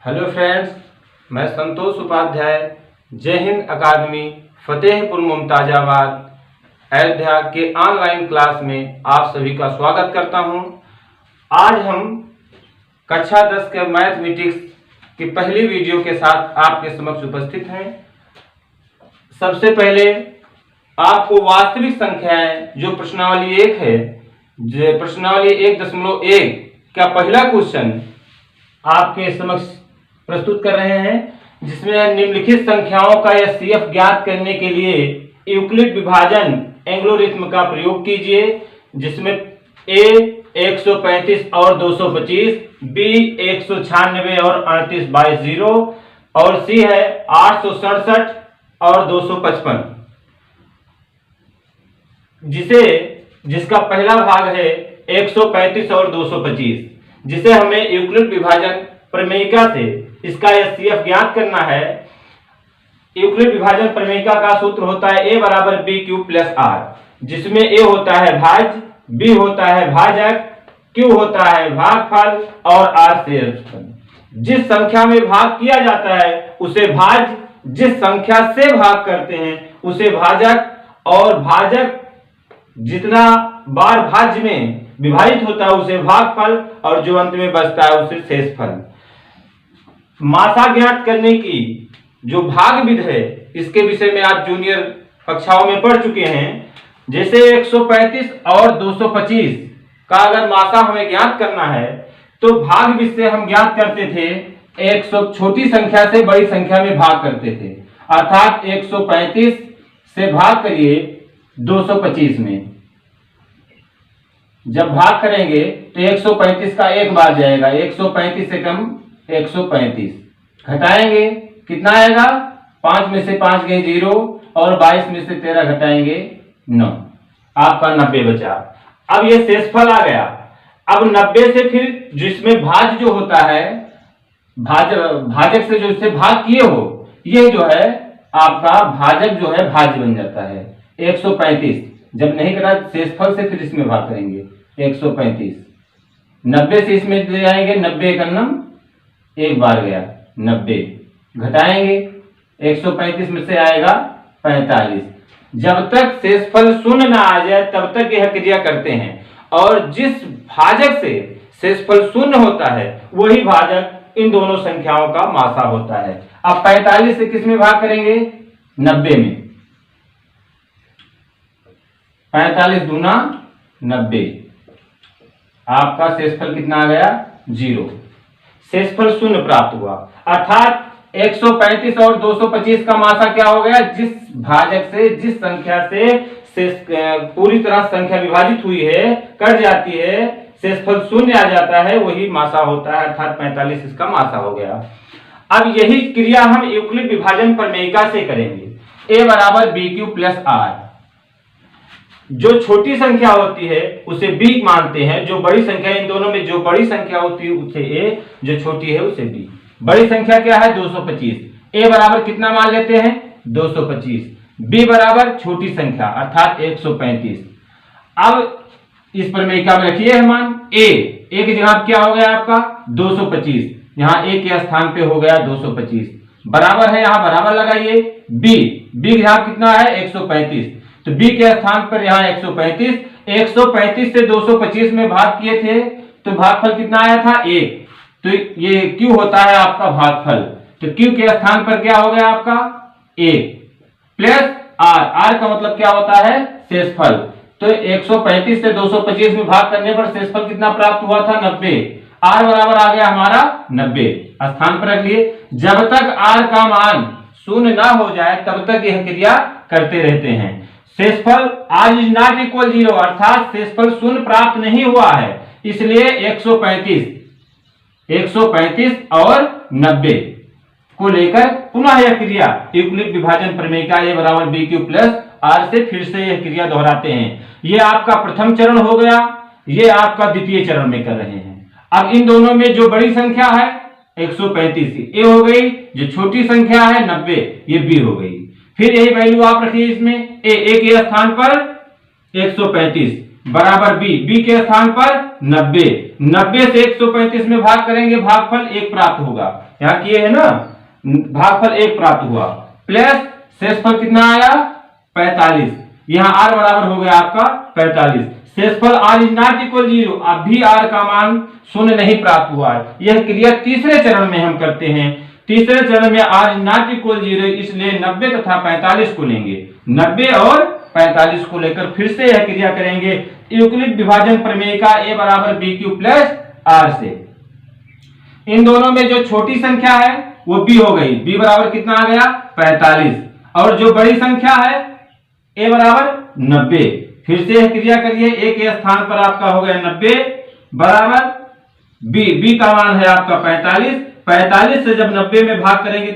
Hello friends, मैं संतोष उपाध्याय जय हिंद अकादमी फतेहपुर मुमताजाबाद अयोध्या के ऑनलाइन क्लास में आप सभी का स्वागत करता हूं। आज हम कक्षा 10 के मैथमेटिक्स की पहली वीडियो के साथ आपके समक्ष उपस्थित हैं। सबसे पहले आपको वास्तविक संख्याएं जो प्रश्नावली 1 है, जो प्रश्नावली 1.1 का पहला क्वेश्चन आपके समक्ष प्रस्तुत कर रहे हैं, जिसमें निम्नलिखित संख्याओं का एचसीएफ ज्ञात करने के लिए यूक्लिड विभाजन एल्गोरिथ्म का प्रयोग कीजिए, जिसमें ए 135 और 225, बी 196 और 38 बाई 0 और सी है 867 और 255, जिसका पहला भाग है 135 और 225, जिसे हमें यूक्लिड विभाजन प्रमेयिका से इसका एचसीएफ ज्ञात करना है। यूक्लिड विभाजन प्रमेयिका का सूत्र होता है a बराबर बी क्यूब प्लस आर, जिसमें a होता है भाज्य, b होता है भाजक, q होता है भागफल और r शेषफल। जिस संख्या में भाग किया जाता है उसे भाज्य, जिस संख्या से भाग करते हैं उसे भाजक, और भाजक जितना बार भाज्य में विभाजित होता है उसे भागफल, और जो अंत में बचता है उसे शेषफल। मासा ज्ञात करने की जो भाग विधि है, इसके विषय में आप जूनियर कक्षाओं में पढ़ चुके हैं। जैसे 135 और 225 का अगर मासा हमें ज्ञात करना है तो भाग विधि से हम ज्ञात करते थे, 100 छोटी संख्या से बड़ी संख्या में भाग करते थे, अर्थात 135 से भाग करिए 225 में। जब भाग करेंगे तो 135 का एक बार जाएगा, 135 से कम 135, घटाएंगे कितना आएगा, 5 में से 5 गए 0 और 22 में से 13 घटाएंगे 9, आपका 90 बचा। अब ये शेषफल आ गया। अब 90 से फिर जिसमें भाज्य जो होता है, भाजक से जो इससे भाग किए हो, ये जो है आपका भाजक जो है भाज्य बन जाता है 135। जब नहीं करा शेषफल से फिर इसमें भाग करेंगे 135, 90 से इसमें ले जाएंगे, 90 एकन्नम एक बार गया 90, घटाएंगे 135 में से आएगा 45। जब तक शेषफल शून्य ना आ जाए तब तक यह क्रिया करते हैं, और जिस भाजक से शेषफल शून्य होता है वही भाजक इन दोनों संख्याओं का मासा होता है। अब 45 से किस में भाग करेंगे, 90 में, 45 दूना 90, आपका शेषफल कितना आ गया 0, शेषफल शून्य प्राप्त हुआ। अर्थात 135 और 225 का मासा क्या हो गया, जिस भाजक से जिस संख्या से पूरी तरह संख्या विभाजित हुई है, कट जाती है, शेषफल शून्य आ जाता है, वही मासा होता है, अर्थात 45 इसका मासा हो गया। अब यही क्रिया हम यूक्लिड विभाजन प्रमेयिका से करेंगे। a बराबर बी क्यूब प्लस आर, जो छोटी संख्या होती है उसे b मानते हैं, जो बड़ी संख्या, इन दोनों में जो बड़ी संख्या होती है उसे a, जो छोटी है उसे b। बड़ी संख्या क्या है 225, a बराबर कितना मान लेते हैं 225, b बराबर छोटी संख्या अर्थात 135। अब इस प्रमेयिका में रखिए मान a की जगह क्या हो गया आपका 225, यहाँ a के स्थान पे हो गया 225, बराबर है, यहाँ बराबर लगाइए, b की जगह कितना है 135, तो b के स्थान पर यहाँ 135, 135 से 225 में भाग किए थे तो भागफल कितना आया था 1, तो ये q होता है आपका भागफल, तो q के स्थान पर क्या हो गया आपका 1 प्लस r का मतलब क्या होता है शेषफल। तो 135 से 225 में भाग करने पर शेषफल कितना प्राप्त हुआ था 90, r बराबर आ गया हमारा 90, स्थान पर रख लिए। जब तक r का मान शून्य ना हो जाए तब तक यह क्रिया करते रहते हैं। शेषफल r इज नॉट इक्वल 0, अर्थात शेषफल शून्य प्राप्त नहीं हुआ है, इसलिए 135 और 90 को लेकर पुनः यह क्रिया यूक्लिड विभाजन प्रमेयिका a बराबर बी क्यूब प्लस आर से फिर से यह क्रिया दोहराते हैं। ये आपका प्रथम चरण हो गया, ये आपका द्वितीय चरण में कर रहे हैं। अब इन दोनों में जो बड़ी संख्या है 135 a हो गई, जो छोटी संख्या है 90 ये b हो गई। फिर यही वैल्यू आप रखिए इसमें a के स्थान पर 135, बराबर बी के स्थान पर 90, 90 से 135 में भाग करेंगे, भागफल 1 प्राप्त होगा। यहाँ किए है ना, भागफल 1 प्राप्त हुआ, प्लस शेषफल कितना आया 45, यहाँ r बराबर हो गया आपका 45। शेषफल r इज नॉट इक्वल 0, अब भी r का मान शून्य नहीं प्राप्त हुआ है। यह क्रिया तीसरे चरण में हम करते हैं। तीसरे चरण में r इज नॉट इक्वल 0, इसलिए 90 तथा 45 को लेंगे, 90 और 45 को लेकर फिर से यह क्रिया करेंगे यूक्लिड विभाजन प्रमेय का a बराबर बी क्यू प्लस आर से। इन दोनों में जो छोटी संख्या है वो b हो गई, b बराबर कितना आ गया 45, और जो बड़ी संख्या है a बराबर 90। फिर से यह क्रिया करिए, a के स्थान पर आपका हो गया 90 बराबर b का मान है आपका 45, 45 से जब 90 में भाग करेंगे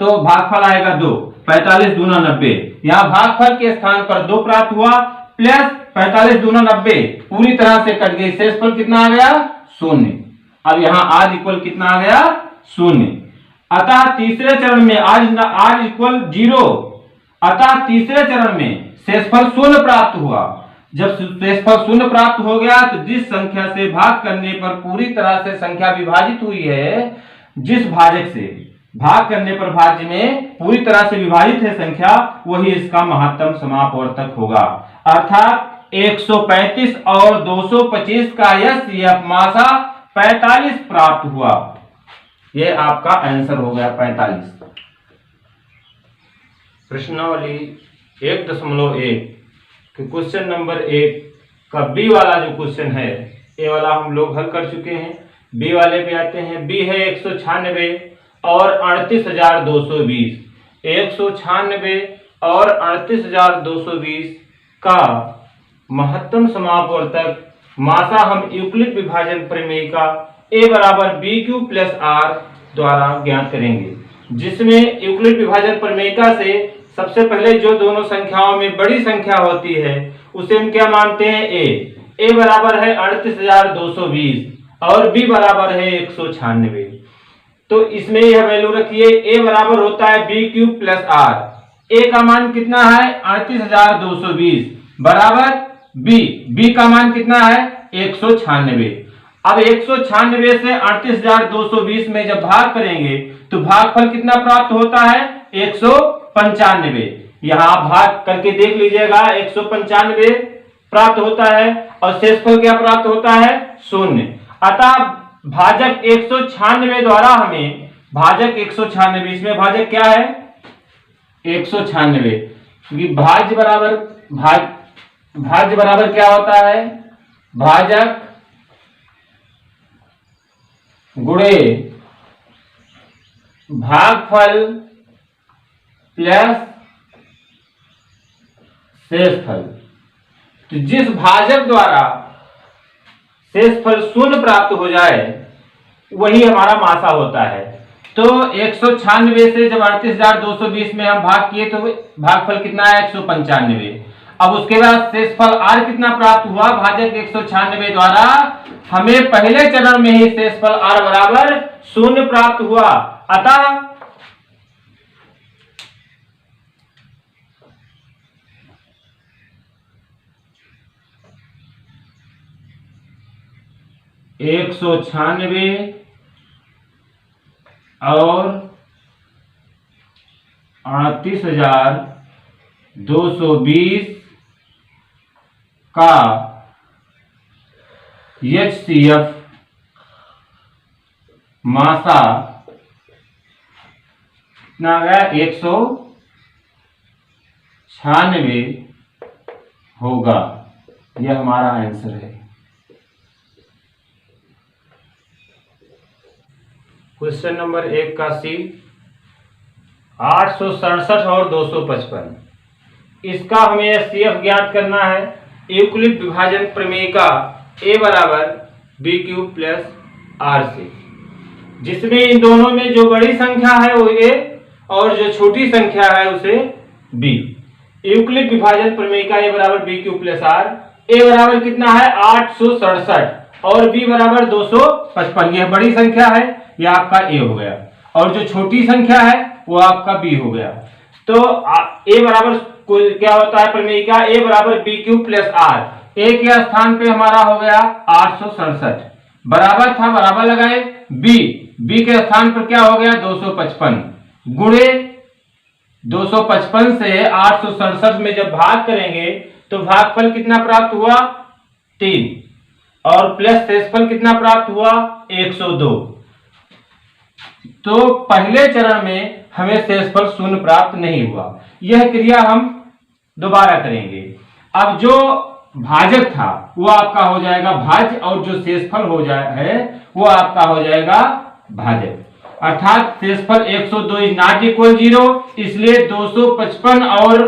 तो भागफल आएगा 2, 45 दूना 90, यहाँ भागफल के स्थान पर 2 प्राप्त हुआ, प्लस 45 दूना 90 पूरी तरह से कट गई, शेषफल कितना आ गया 0। अब यहाँ r इक्वल कितना आ गया 0। अतः तीसरे चरण में r इक्वल 0, अतः तीसरे चरण में शेषफल 0 प्राप्त हुआ। जब शेषफल 0 प्राप्त हो गया तो जिस संख्या से भाग करने पर पूरी तरह से संख्या विभाजित हुई है, जिस भाजक से भाग करने पर भाज्य में पूरी तरह से विभाजित है संख्या, वही इसका महत्तम समापवर्तक होगा। अर्थात 135 और 225 का एचसीएफ मासा 45 प्राप्त हुआ। यह आपका आंसर हो गया 45। प्रश्नावली 1.1 कि क्वेश्चन नंबर 1 का बी वाला जो क्वेश्चन है, ए वाला हम लोग हल कर चुके हैं, बी वाले पे आते हैं। बी है 196 और 38,220, 196 और 38,220 का महत्तम समापवर्तक मासा हम यूक्लिड विभाजन प्रमेय का a बराबर बी क्यू प्लस आर द्वारा ज्ञात करेंगे, जिसमें यूक्लिड विभाजन प्रमेयिका से सबसे पहले जो दोनों संख्याओं में बड़ी संख्या होती है उसे हम क्या मानते हैं a बराबर है 38,220 और b बराबर है 196। तो इसमें यह वैल्यू रखिए, a बराबर होता है b q plus r, a का मान कितना है 38,220 बराबर b का मान कितना है 196। अब 196 से 38,220 में जब भाग करेंगे तो भागफल कितना प्राप्त होता है 195। यहाँ आप भाग करके देख लीजिएगा, 195 प्राप्त होता है और शेषफल क्या प्राप्त होता है 0। अतः भाजक 196 द्वारा हमें भाजक 196, इसमें भाजक क्या है 196, क्योंकि भाज्य बराबर क्या होता है भाजक गुणे भागफल प्लस शेषफल। तो जिस भाजक द्वारा शेषफल 0 प्राप्त हो जाए वही हमारा मासा होता है। तो 196 से जब 38,220 में हम भाग किए तो भागफल कितना है 195। अब उसके बाद शेषफल r कितना प्राप्त हुआ भाजक 196 द्वारा, हमें पहले चरण में ही शेषफल r बराबर 0 प्राप्त हुआ। अतः एक 196 और 38,220 का एचसीएफ मासा कितना आ गया 196 होगा। यह हमारा आंसर है। क्वेश्चन नंबर 1 का सी 867 और 255, इसका हमें एचसीएफ ज्ञात करना है यूक्लिड विभाजन प्रमेय का a बराबर बी क्यू प्लस आर से, जिसमें इन दोनों में जो बड़ी संख्या है वो a और जो छोटी संख्या है उसे b। यूक्लिड विभाजन प्रमेय का a बराबर b q plus r, a बराबर कितना है 867 और b बराबर 255। यह बड़ी संख्या है, यह आपका a हो गया, और जो छोटी संख्या है वो आपका b हो गया। तो a बराबर क्या होता है प्रमेय का a बराबर बी क्यू प्लस आर। ए के स्थान पे हमारा हो गया 867, बराबर था, बराबर लगाए। बी के स्थान पर क्या हो गया 255, गुणे 255 से 867 में जब भाग करेंगे तो भागफल कितना प्राप्त हुआ 3, और प्लस शेषफल कितना प्राप्त हुआ 102। तो पहले चरण में हमें शेषफल शून्य प्राप्त नहीं हुआ। यह क्रिया हम दोबारा करेंगे। अब जो भाजक था वो आपका हो जाएगा भाज्य, और जो शेषफल हो है वो आपका हो जाएगा भाजक। अर्थात शेषफल 102 इज नॉट इक्वल 0, इसलिए 255 और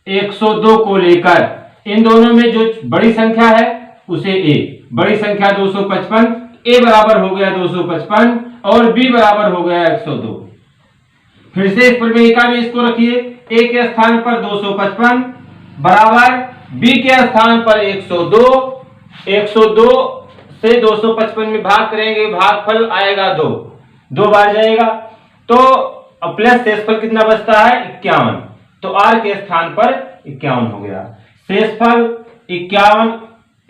102 को लेकर इन दोनों में जो बड़ी संख्या है उसे ए, बड़ी संख्या 255, ए बराबर हो गया 255 और बी बराबर हो गया 102। फिर से इस प्रमेयिका में इसको रखिए, ए के स्थान पर 255 बराबर बी के स्थान पर 102, 102 से 255 में भाग करेंगे, भागफल आएगा 2 बार जाएगा, तो प्लस शेषफल कितना बचता है 51, तो आर के स्थान पर 51 हो गया। शेषफल 51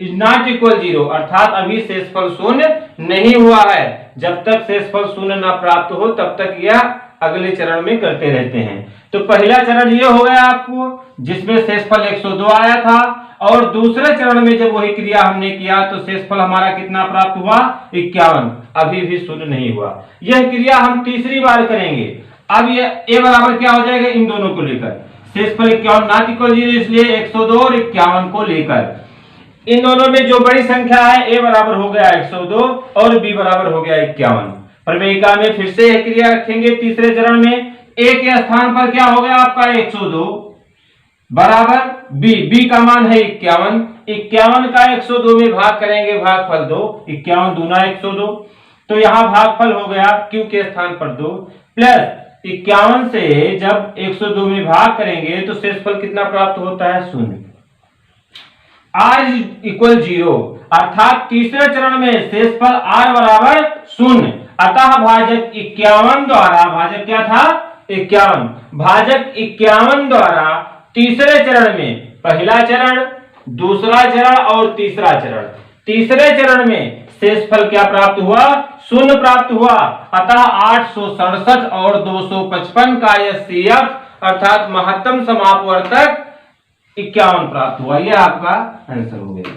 इज नॉट इक्वल 0, अर्थात अभी शेषफल शून्य नहीं हुआ है। जब तक शेषफल शून्य ना प्राप्त हो तब तक यह अगले चरण में करते रहते हैं। तो पहला चरण ये हो गया आपको जिसमें शेषफल 102 आया था, और दूसरे चरण में जब वही क्रिया हमने किया तो शेषफल हमारा कितना प्राप्त हुआ 51, अभी भी शून्य नहीं हुआ। यह क्रिया हम तीसरी बार करेंगे। अब ये ए बराबर क्या हो जाएगा इन दोनों को लेकर, शेषफल 51 नॉट इक्वल 0, इसलिए 102 और 51 को लेकर इन दोनों में जो बड़ी संख्या है ए बराबर हो गया 102 और बी बराबर हो गया 51। प्रमेयिका में फिर से क्रिया रखेंगे तीसरे चरण में, ए के स्थान पर क्या हो गया आपका 102 बराबर बी का मान है 51, 51 का 102 में भाग करेंगे, भागफल 2, 51 दूना 102, तो यहां भागफल हो गया क्यू के स्थान पर 2, प्लस 51 से जब 102 में भाग करेंगे तो शेषफल कितना प्राप्त होता है 0, आर इक्वल 0, अर्थात तीसरे चरण में शेषफल आर बराबर 0। अतः भाजक 51 द्वारा, भाजक क्या था 51, भाजक 51 द्वारा तीसरे चरण में, पहला चरण, दूसरा चरण और तीसरा चरण, तीसरे चरण में शेषफल क्या प्राप्त हुआ 0 प्राप्त हुआ। अतः 867 और 255 का यह CF अर्थात महत्तम समापवर्तक 51 प्राप्त हुआ। यह आपका आंसर हो गया।